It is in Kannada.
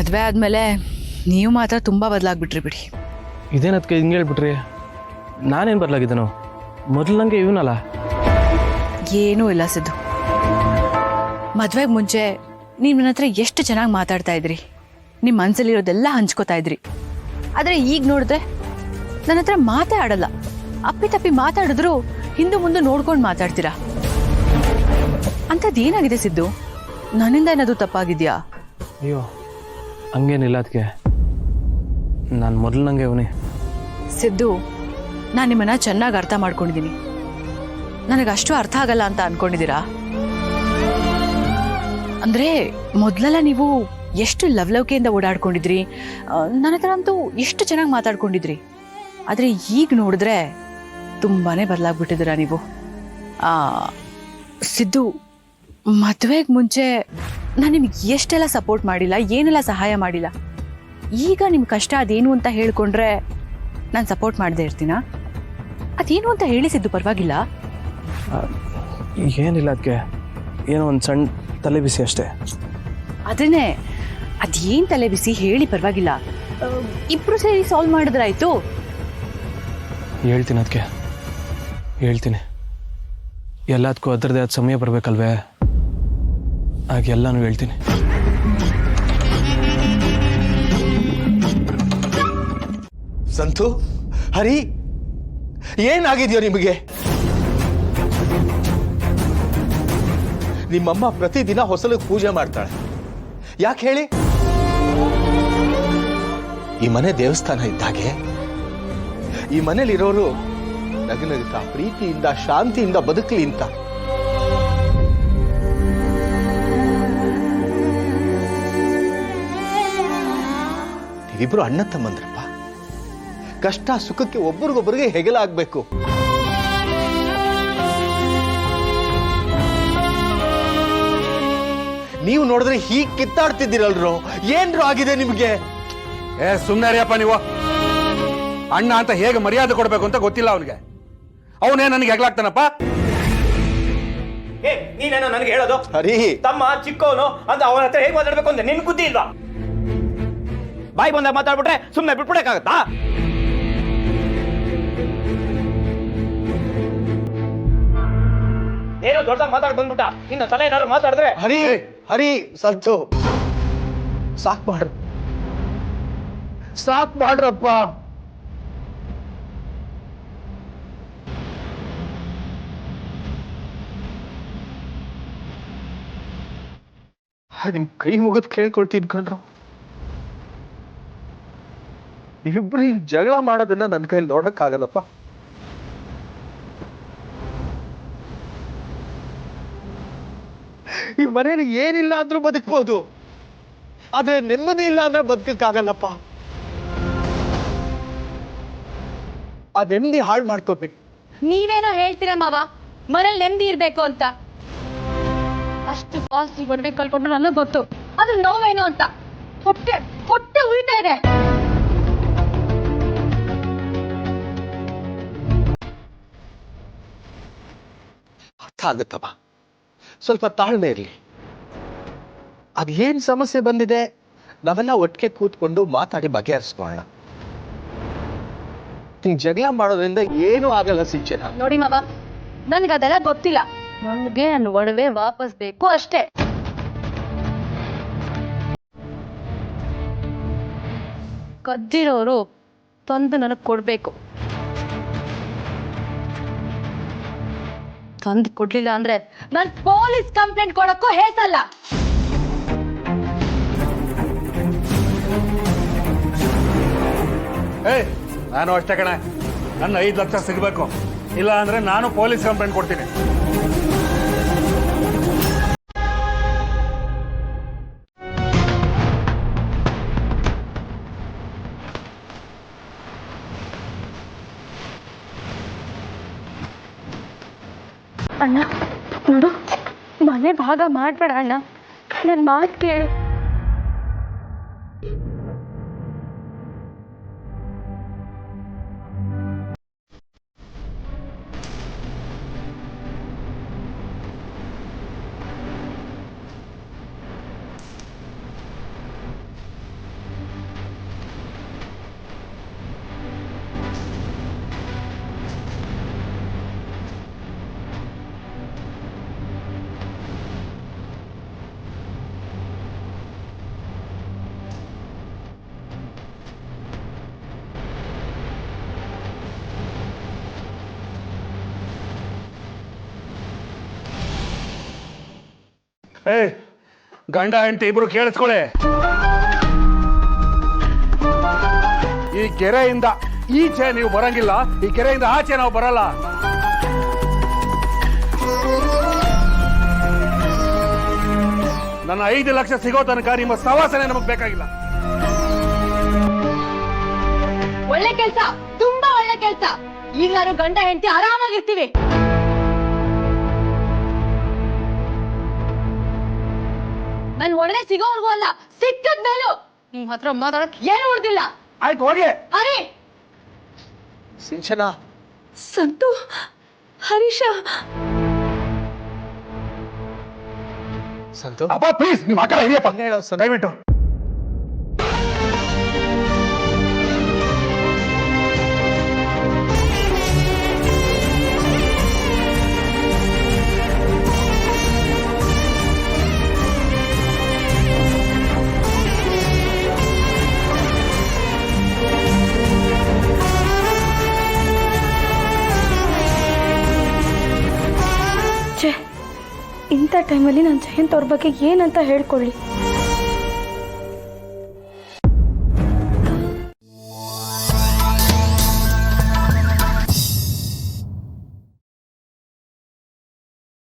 ಮದುವೆ ಆದಮೇಲೆ ನೀವು ಮಾತ್ರ ತುಂಬ ಬದಲಾಗ್ಬಿಟ್ರಿ ಬಿಡಿ. ಇದೇನದಕ್ಕೆ ಹಿಂಗೆ ಹೇಳ್ಬಿಟ್ರಿ? ನಾನೇನು ಬದಲಾಗಿದ್ದೇನೋ? ಮೊದಲು ನನಗೆ ಇವನಲ್ಲ. ಏನೂ ಇಲ್ಲ ಸಿದ್ದು. ಮದುವೆಗೆ ಮುಂಚೆ ನೀವು ನನ್ನ ಹತ್ರ ಎಷ್ಟು ಚೆನ್ನಾಗಿ ಮಾತಾಡ್ತಾ ಇದ್ರಿ, ನಿಮ್ಮ ಮನಸ್ಸಲ್ಲಿರೋದೆಲ್ಲ ಹಂಚ್ಕೋತಾ ಇದ್ರಿ. ಆದರೆ ಈಗ ನೋಡಿದ್ರೆ ನನ್ನ ಹತ್ರ ಮಾತೇ ಆಡಲ್ಲ. ಅಪ್ಪಿ ತಪ್ಪಿ ಮಾತಾಡಿದ್ರು ಹಿಂದೆ ಮುಂದೆ ನೋಡ್ಕೊಂಡು ಮಾತಾಡ್ತೀರಾ. ಅಂಥದ್ದೇನಾಗಿದೆ ಸಿದ್ದು? ನನ್ನಿಂದ ಏನಾದರೂ ತಪ್ಪಾಗಿದೆಯಾ? ಅಯ್ಯೋ ಹಂಗೇನಿಲ್ಲ. ಅದಕ್ಕೆ ನಾನು ಮೊದಲು ನನಗೆ ಇವನೇ. ಸಿದ್ದು, ನಾನು ನಿಮ್ಮನ್ನ ಚೆನ್ನಾಗಿ ಅರ್ಥ ಮಾಡ್ಕೊಂಡಿದ್ದೀನಿ. ನನಗಷ್ಟು ಅರ್ಥ ಆಗಲ್ಲ ಅಂತ ಅನ್ಕೊಂಡಿದ್ದೀರಾ? ಅಂದರೆ ಮೊದಲೆಲ್ಲ ನೀವು ಎಷ್ಟು ಲವಲವಿಕೆಯಿಂದ ಓಡಾಡ್ಕೊಂಡಿದ್ರಿ, ನನ್ನ ಹತ್ರ ಅಂತೂ ಎಷ್ಟು ಚೆನ್ನಾಗಿ ಮಾತಾಡ್ಕೊಂಡಿದ್ರಿ. ಆದರೆ ಈಗ ನೋಡಿದ್ರೆ ತುಂಬಾ ಬದಲಾಗ್ಬಿಟ್ಟಿದ್ದೀರಾ ನೀವು. ಸಿದ್ದು, ಮದುವೆಗೆ ಮುಂಚೆ ನಾನು ನಿಮಗೆ ಎಷ್ಟೆಲ್ಲ ಸಪೋರ್ಟ್ ಮಾಡಿಲ್ಲ, ಏನೆಲ್ಲ ಸಹಾಯ ಮಾಡಿಲ್ಲ. ಈಗ ನಿಮ್ಮ ಕಷ್ಟ ಅದೇನು ಅಂತ ಹೇಳ್ಕೊಂಡ್ರೆ ನಾನು ಸಪೋರ್ಟ್ ಮಾಡದೇ ಇರ್ತೀನಾ? ಅದೇನು ಅಂತ ಹೇಳಿಸಿದ್ದು ಪರವಾಗಿಲ್ಲ. ಏನಿಲ್ಲ, ಅದಕ್ಕೆ ಏನೋ ಒಂದು ಸಣ್ಣ ತಲೆ ಬಿಸಿ ಅಷ್ಟೇ. ಅದನ್ನೇ, ಅದೇನು ತಲೆ ಬಿಸಿ ಹೇಳಿ, ಪರವಾಗಿಲ್ಲ. ಇಬ್ರು ಸೇರಿ ಸಾಲ್ವ್ ಮಾಡಿದ್ರಾಯ್ತು. ಹೇಳ್ತೀನಿ, ಅದಕ್ಕೆ ಹೇಳ್ತೀನಿ. ಎಲ್ಲದಕ್ಕೂ ಅದರದೇ ಆದ ಸಮಯ ಬರಬೇಕಲ್ವೇ? ಆಗೆಲ್ಲನೂ ಹೇಳ್ತೀನಿ. ಸಂತು, ಹರಿ, ಏನಾಗಿದೆಯೋ ನಿಮಗೆ? ನಿಮ್ಮಮ್ಮ ಪ್ರತಿದಿನ ಹೊಸಲಿಗೆ ಪೂಜೆ ಮಾಡ್ತಾಳೆ. ಯಾಕೆ ಹೇಳಿ? ಈ ಮನೆ ದೇವಸ್ಥಾನ ಇದ್ದಾಗೆ ಈ ಮನೇಲಿರೋರು ನಗನಗುತ್ತಾ ಪ್ರೀತಿಯಿಂದ ಶಾಂತಿಯಿಂದ ಬದುಕಲಿ ಅಂತ. ನೀವಿಬ್ರು ಅಣ್ಣ ತಮ್ಮಂದ್ರಪ್ಪ. ಕಷ್ಟ ಸುಖಕ್ಕೆ ಒಬ್ಬರಿಗೊಬ್ಬರಿಗೆ ಹೆಗಲಾಗಬೇಕು. ನೀವು ನೋಡಿದ್ರೆ ಹೀಗೆ ಕಿತ್ತಾಡ್ತಿದ್ದೀರಲ್ರೋ, ಏನ್ರು ಆಗಿದೆ ನಿಮ್ಗೆ? ಸುಮ್ಮನೆ ರೀ ಅಪ್ಪ ನೀವು. ಅಣ್ಣ ಅಂತ ಹೇಗೆ ಮರ್ಯಾದೆ ಕೊಡ್ಬೇಕು ಅಂತ ಗೊತ್ತಿಲ್ಲ ಅವನಿಗೆ. ಅವನೇ ನನಗೆ ಹೆಗ್ಲಾಗ್ತಾನಪ್ಪ. ನೀನೇನೋ ನನಗೆ ಹೇಳೋದು? ಹರಿ, ತಮ್ಮ ಚಿಕ್ಕವನು ಅಂತ ಅವನ ಹತ್ರ ಹೇಗೆ ಮಾತಾಡ್ಬೇಕು ಅಂತ ನಿನ್ ಬುದ್ಧಿ ಇಲ್ವಾ? ಬಾಯಿ ಬಂದಾಗ ಮಾತಾಡ್ಬಿಟ್ರೆ ಸುಮ್ಮನೆ ಬಿಟ್ಬಿಡಕ್ಕಾಗತ್ತಾ? ಏನೋ ದೊಡ್ಡದಾಗ ಮಾತಾಡ್ ಬಂದ್ಬಿಟ್ಟ. ಇನ್ನು ತಲೆ ಏನಾದ್ರು ಮಾತಾಡಿದ್ರೆ ಹರಿ, ಹರಿ, ಸಂತು, ಸಾಕ್ ಮಾಡ್ರಿ, ಸಾಕ್ ಮಾಡ್ರಪ್ಪ. ನಿಮ್ ಕೈ ಮುಗಿದ್ ಕೇಳ್ಕೊಳ್ತೀನಿ ಕಣ್ರು. ನೀವಿಬ್ರು ಈ ಜಗಳ ಮಾಡೋದನ್ನ ನನ್ನ ಕೈಲಿ ನೋಡಕ್ ಆಗಲ್ಲಪ್ಪ. ಈ ಮನೇಲಿ ಏನಿಲ್ಲ ಅಂದ್ರೂ ಬದುಕ್ಬೋದು, ಆದ್ರೆ ನೆಮ್ಮದಿ ಇಲ್ಲ ಅಂದ್ರೆ ಬದುಕಕ್ಕಾಗಲ್ಲಪ್ಪ. ಆ ನೆಮ್ಮದಿ ಹಾಳು ಮಾಡ್ಕೋಬೇಕು. ನೀವೇನೋ ಹೇಳ್ತೀರ ಮಾವ, ಮನೇಲಿ ನೆಮ್ಮದಿ ಇರ್ಬೇಕು ಅಂತ. ಅಷ್ಟು ಫಾಸ್ಟ್ ಬರ್ಬೇಕು ಕಲ್ಕೊಂಡ್ರು ನನಗೆ ಗೊತ್ತು ಅದ್ರ ನೋವೇನು ಅಂತ. ಹೊಟ್ಟೆ ಹೊಟ್ಟೆ ಉಳಿತಾ ಇದೆ. ಅರ್ಥ ಆಗುತ್ತಮ್ಮ, ಸ್ವಲ್ಪ ತಾಳ್ಮೆ ಇರಲಿ. ಅದೇನ್ ಸಮಸ್ಯೆ ಬಂದಿದೆ ನಾವೆಲ್ಲ ಒಟ್ಟಿಗೆ ಕೂತ್ಕೊಂಡು ಮಾತಾಡಿ ಬಗೆಹರಿಸ್ಕೊಳ್ಳೋಣ. ನೀವು ಜಗಳ ಮಾಡೋದ್ರಿಂದ ಏನೂ ಆಗಲ್ಲ ಸಿಂಚನ. ನೋಡಿ ಮಾವ, ನನಗೆ ಅದೆಲ್ಲ ಗೊತ್ತಿಲ್ಲ. ನನಗೆ ನನ್ನ ಒಡವೆ ವಾಪಸ್ ಬೇಕು ಅಷ್ಟೇ. ಕದ್ದಿರೋರು ತಂದು ನನಗೆ ಕೊಡ್ಬೇಕು. ತಂದು ಕೊಡ್ಲಿಲ್ಲ ಅಂದ್ರೆ ನಾನು ಪೊಲೀಸ್ ಕಂಪ್ಲೇಂಟ್ ಕೊಡಕ್ಕೂ ಹೇಸಲ್ಲ. ನಾನು ಅಷ್ಟೇ ಕಣೆ. ನನ್ನ 5 ಲಕ್ಷ ಸಿಗಬೇಕು, ಇಲ್ಲ ಅಂದ್ರೆ ನಾನು ಪೊಲೀಸ್ ಕಂಪ್ಲೇಂಟ್ ಕೊಡ್ತೀನಿ. ಅಣ್ಣ ನೋಡು, ಮನೆ ಭಾಗ ಮಾಡ್ಬೇಡ ಅಣ್ಣ, ನನ್ನ ಮಾತು ಕೇಳು. ಏಯ್ ಗಂಡ ಹೆಂಡತಿ ಇಬ್ರು ಕೇಳಿಸ್ಕೊಳ್ಳಿ. ಈ ಕೆರೆಯಿಂದ ಈಚೆ ನೀವು ಬರಂಗಿಲ್ಲ, ಈ ಕೆರೆಯಿಂದ ಆಚೆ ನಾವು ಬರಲ್ಲ. ನನ್ನ 5 ಲಕ್ಷ ಸಿಗೋ ತನಕ ನಿಮ್ಮ ಸವಾಸನೆ ನಮಗ್ ಬೇಕಾಗಿಲ್ಲ. ಒಳ್ಳೆ ಕೆಲ್ಸ, ತುಂಬಾ ಒಳ್ಳೆ ಕೆಲ್ಸ. ಈಗ ನಾನು ಗಂಡ ಹೆಂಡತಿ ಆರಾಮಾಗಿರ್ತೀವಿ. ನನ್ ಒಳ್ಳೆ ಸಿಗೋವರ್ಗೂ ಅಲ್ಲ, ಸಿಕ್ಕದ್ಮೇಲೂ ನಿಮ್ ಹತ್ರ ಮಾತಾಡಕ್ ಏನು ಉಳ್ದಿಲ್ಲ. ಆಯ್ತು ಹೋಗಿ. ಅರೆ ಸಿಂಚನ, ಸಂತು, ಹರೀಶ, ಸಂತು ಅಪ್ಪ ಪ್ಲೀಸ್ ನೀವು ಆ ಕಡೆ ಇದೆಯಪ್ಪ ಹೇಳೋ ಸಂತು. ದಯವಿಟ್ಟು. ಇಂಥ ಟೈಮಲ್ಲಿ ನಾನು ಜಯಂತ್ ಅವ್ರ ಬಗ್ಗೆ ಏನಂತ ಹೇಳ್ಕೊಳ್ಳಿ.